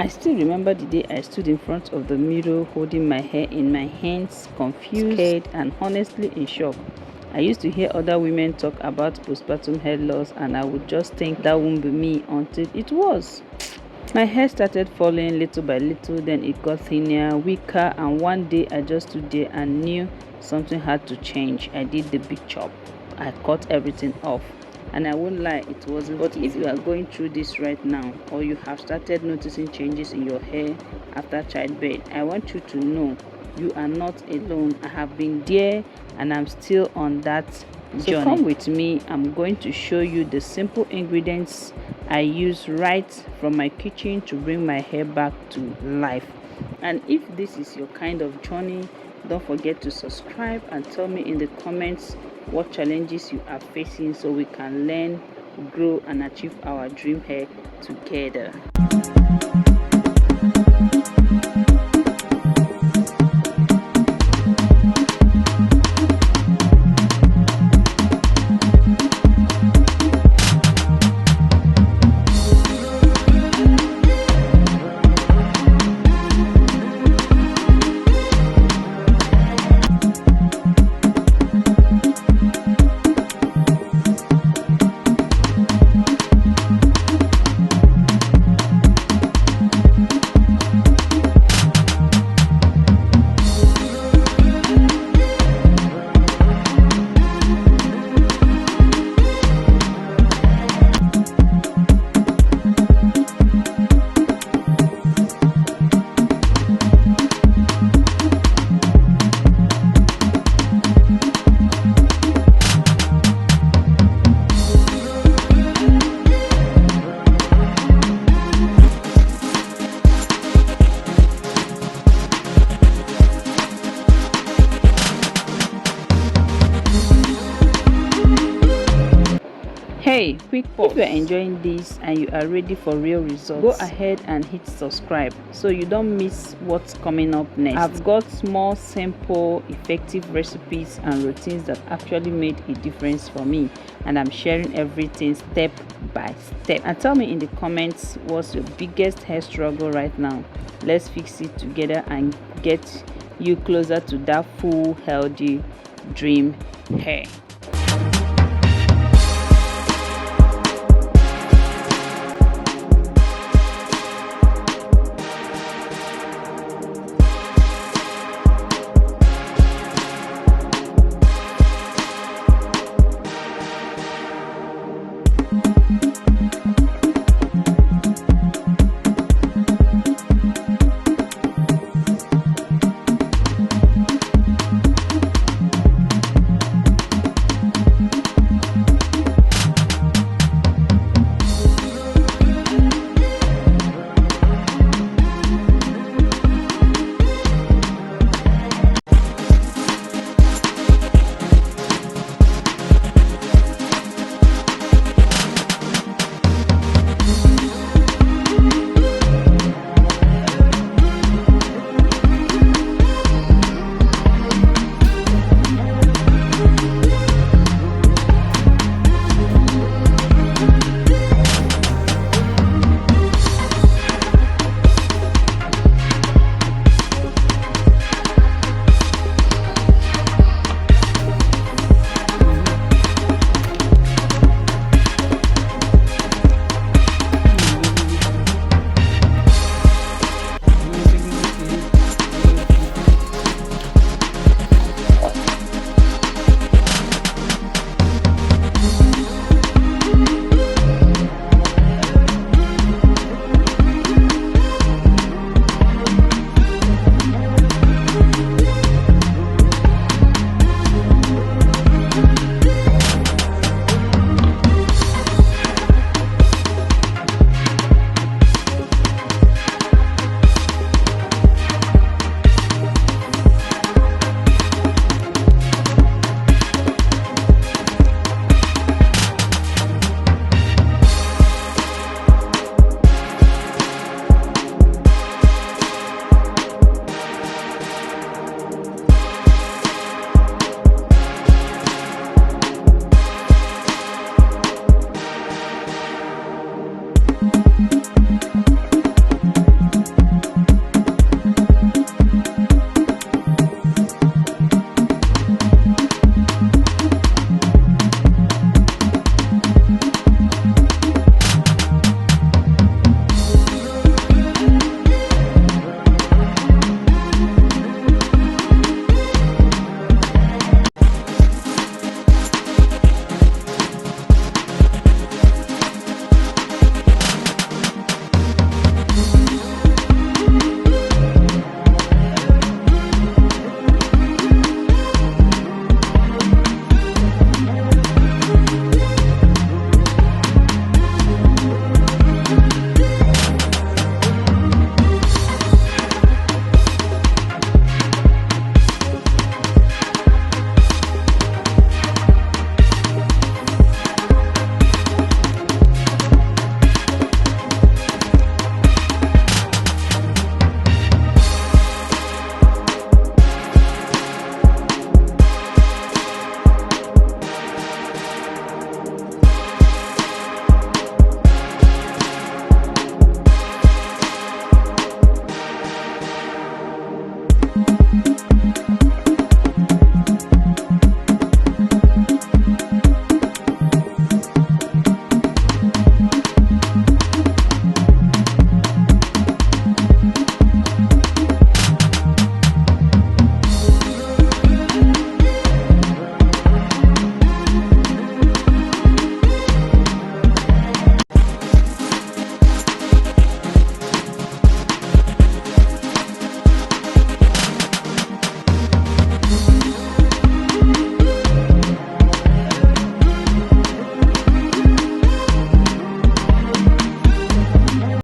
I still remember the day I stood in front of the mirror holding my hair in my hands, confused, scared, and honestly in shock. I used to hear other women talk about postpartum hair loss, and I would just think that won't be me until it was. My hair started falling little by little, then it got thinner, weaker, and one day I just stood there and knew something had to change. I did the big chop. I cut everything off. And I won't lie, it wasn't. But if you are going through this right now, or you have started noticing changes in your hair after childbirth, I want you to know you are not alone. I have been there and I'm still on that journey. So come with me. I'm going to show you the simple ingredients I use right from my kitchen to bring my hair back to life. And if this is your kind of journey, don't forget to subscribe and tell me in the comments what challenges you are facing so we can learn, grow, and achieve our dream hair together. Hey, quick pause. If you are enjoying this and you are ready for real results, go ahead and hit subscribe so you don't miss what's coming up next. I've got small, simple, effective recipes and routines that actually made a difference for me, and I'm sharing everything step by step. And tell me in the comments what's your biggest hair struggle right now. Let's fix it together and get you closer to that full, healthy dream hair.